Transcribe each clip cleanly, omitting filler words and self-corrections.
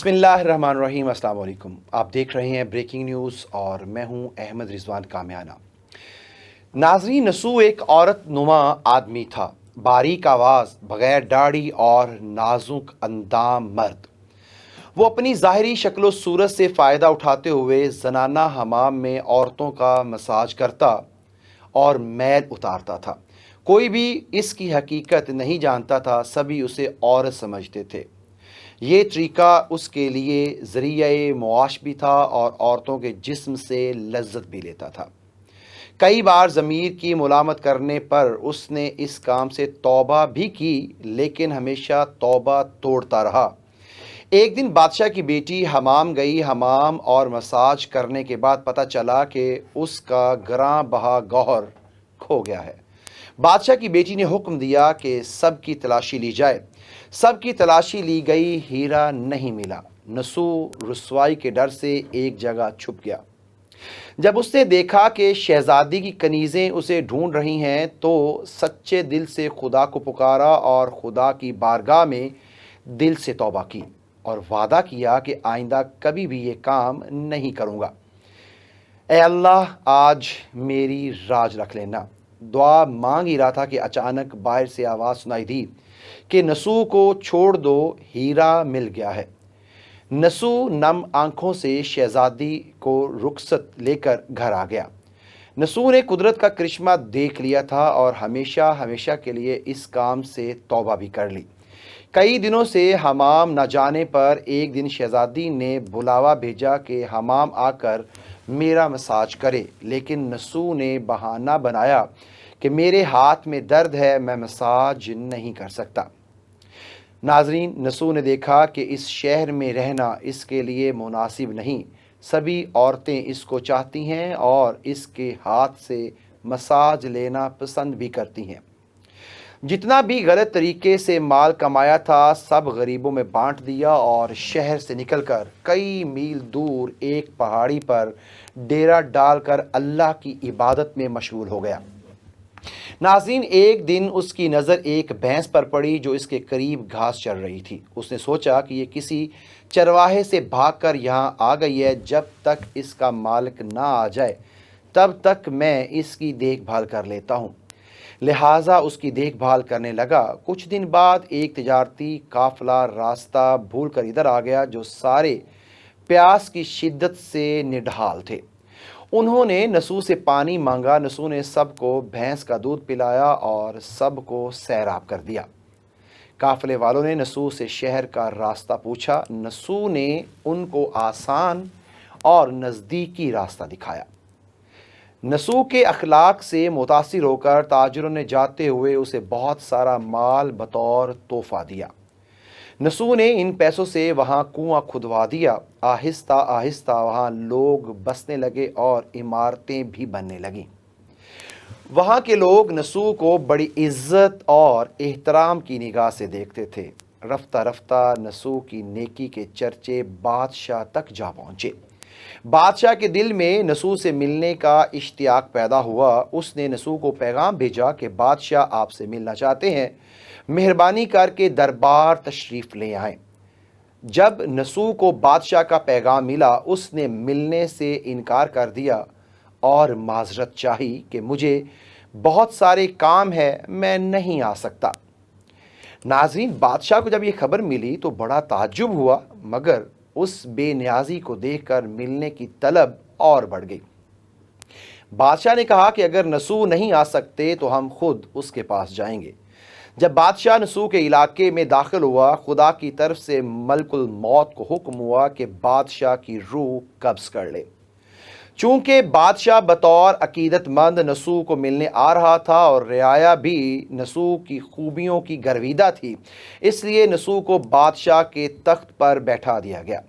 बिस्मिल्लाहिर्रहमानिर्रहीम। अस्सलाम वालेकुम। आप देख रहे हैं ब्रेकिंग न्यूज़ और मैं हूं अहमद रिजवान कामियाना। नाज़रीन, नसू एक औरत नुमा आदमी था, बारीक आवाज़, बग़ैर दाढ़ी और नाजुक अंदाम मर्द। वो अपनी ज़ाहिरी शक्ल सूरत से फ़ायदा उठाते हुए ज़नाना हमाम में औरतों का मसाज करता और मैल उतारता था। कोई भी इसकी हकीकत नहीं जानता था, सभी उसे औरत समझते थे। ये तरीका उसके लिए ज़रिए मुआश भी था और औरतों के जिस्म से लज्जत भी लेता था। कई बार ज़मीर की मुलामत करने पर उसने इस काम से तौबा भी की, लेकिन हमेशा तौबा तोड़ता रहा। एक दिन बादशाह की बेटी हमाम गई। हमाम और मसाज करने के बाद पता चला कि उसका ग्रां बहा गौहर खो गया है। बादशाह की बेटी ने हुक्म दिया कि सबकी तलाशी ली जाए। सबकी तलाशी ली गई, हीरा नहीं मिला। नसू रुसवाई के डर से एक जगह छुप गया। जब उसने देखा कि शहजादी की कनीज़ें उसे ढूंढ रही हैं, तो सच्चे दिल से खुदा को पुकारा और खुदा की बारगाह में दिल से तौबा की और वादा किया कि आइंदा कभी भी ये काम नहीं करूँगा। ए अल्लाह, आज मेरी राज रख लेना। दुआ मांग ही रहा था कि अचानक बाहर से आवाज़ सुनाई दी कि नसू को छोड़ दो, हीरा मिल गया है। नसू नम आंखों से शहजादी को रुखसत लेकर घर आ गया। नसू ने कुदरत का करिश्मा देख लिया था और हमेशा हमेशा के लिए इस काम से तौबा भी कर ली। कई दिनों से हमाम न जाने पर एक दिन शहजादी ने बुलावा भेजा कि हमाम आकर मेरा मसाज करे, लेकिन नसू ने बहाना बनाया कि मेरे हाथ में दर्द है, मैं मसाज नहीं कर सकता। नाजरीन, नसू ने देखा कि इस शहर में रहना इसके लिए मुनासिब नहीं। सभी औरतें इसको चाहती हैं और इसके हाथ से मसाज लेना पसंद भी करती हैं। जितना भी गलत तरीके से माल कमाया था, सब गरीबों में बांट दिया और शहर से निकलकर कई मील दूर एक पहाड़ी पर डेरा डालकर अल्लाह की इबादत में मशगूल हो गया। नाज़रीन, एक दिन उसकी नज़र एक भैंस पर पड़ी जो इसके करीब घास चर रही थी। उसने सोचा कि ये किसी चरवाहे से भागकर यहाँ आ गई है। जब तक इसका मालिक ना आ जाए तब तक मैं इसकी देखभाल कर लेता हूँ। लिहाजा उसकी देखभाल करने लगा। कुछ दिन बाद एक तिजारती काफिला रास्ता भूलकर इधर आ गया, जो सारे प्यास की शिद्दत से निढाल थे। उन्होंने नसू से पानी मांगा। नसू ने सबको भैंस का दूध पिलाया और सबको सैराब कर दिया। काफिले वालों ने नसू से शहर का रास्ता पूछा। नसू ने उनको आसान और नज़दीकी रास्ता दिखाया। नसू के अखलाक से मुतासिर होकर ताजिरों ने जाते हुए उसे बहुत सारा माल बतौर तोहफा दिया। नसू ने इन पैसों से वहाँ कुआं खुदवा दिया। आहिस्ता आहिस्ता वहाँ लोग बसने लगे और इमारतें भी बनने लगीं। वहाँ के लोग नसू को बड़ी इज्जत और एहतराम की निगाह से देखते थे। रफ्ता रफ्ता नसू की नेकी के चर्चे बादशाह तक जा पहुँचे। बादशाह के दिल में नसू से मिलने का इश्तियाक पैदा हुआ। उसने नसू को पैगाम भेजा कि बादशाह आपसे मिलना चाहते हैं, मेहरबानी करके दरबार तशरीफ़ ले आएं। जब नसू को बादशाह का पैगाम मिला, उसने मिलने से इनकार कर दिया और माजरत चाही कि मुझे बहुत सारे काम है, मैं नहीं आ सकता। नाज़रीन, बादशाह को जब ये खबर मिली तो बड़ा ताज्जुब हुआ, मगर उस बेनियाजी को देखकर मिलने की तलब और बढ़ गई। बादशाह ने कहा कि अगर नसू नहीं आ सकते तो हम खुद उसके पास जाएंगे। जब बादशाह नसू के इलाके में दाखिल हुआ, खुदा की तरफ से मलकुल मौत को हुक्म हुआ कि बादशाह की रूह कब्ज़ कर ले। चूंकि बादशाह बतौर अकीदतमंद नसू को मिलने आ रहा था और रियाया भी नसू की खूबियों की गर्विदा थी, इसलिए नसू को बादशाह के तख्त पर बैठा दिया गया।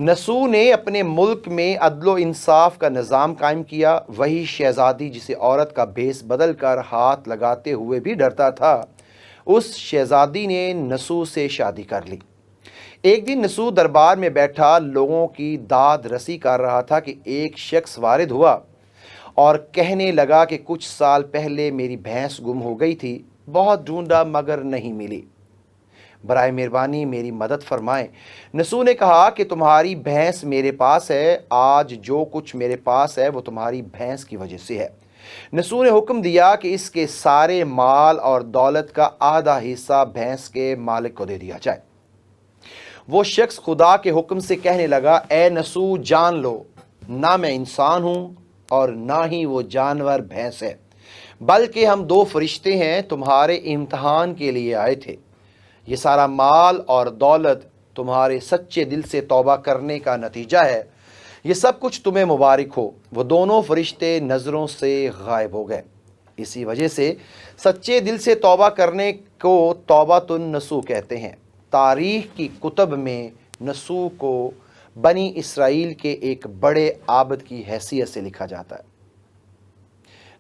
नसू ने अपने मुल्क में अदलो इंसाफ का निज़ाम कायम किया। वही शहजादी जिसे औरत का भेस बदल कर हाथ लगाते हुए भी डरता था, उस शहजादी ने नसू से शादी कर ली। एक दिन नसू दरबार में बैठा लोगों की दाद रसी कर रहा था कि एक शख्स वारिद हुआ और कहने लगा कि कुछ साल पहले मेरी भैंस गुम हो गई थी, बहुत ढूंढा मगर नहीं मिली। برائے مہربانی میری مدد فرمائیں۔ نسو نے کہا کہ تمہاری بھینس میرے پاس ہے، آج جو کچھ میرے پاس ہے وہ تمہاری بھینس کی وجہ سے ہے۔ نسو نے حکم دیا کہ اس کے سارے مال اور دولت کا آدھا حصہ بھینس کے مالک کو دے دیا جائے۔ وہ شخص خدا کے حکم سے کہنے لگا، اے نسو جان لو، نہ میں انسان ہوں اور نہ ہی وہ جانور بھینس ہے، بلکہ ہم دو فرشتے ہیں تمہارے امتحان کے لیے آئے تھے۔ یہ سارا مال اور دولت تمہارے سچے دل سے توبہ کرنے کا نتیجہ ہے۔ یہ سب کچھ تمہیں مبارک ہو۔ وہ دونوں فرشتے نظروں سے غائب ہو گئے۔ اسی وجہ سے سچے دل سے توبہ کرنے کو توبۃ النسو کہتے ہیں۔ تاریخ کی کتب میں نسو کو بنی اسرائیل کے ایک بڑے عابد کی حیثیت سے لکھا جاتا ہے۔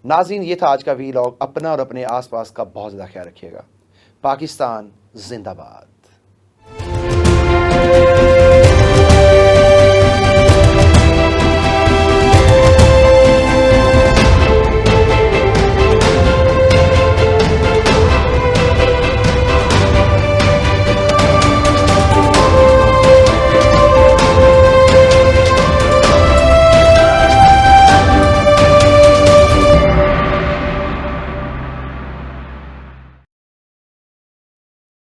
ناظرین، یہ تھا آج کا ویلاگ۔ اپنا اور اپنے آس پاس کا بہت زیادہ خیال رکھیے گا۔ پاکستان زندہ باد۔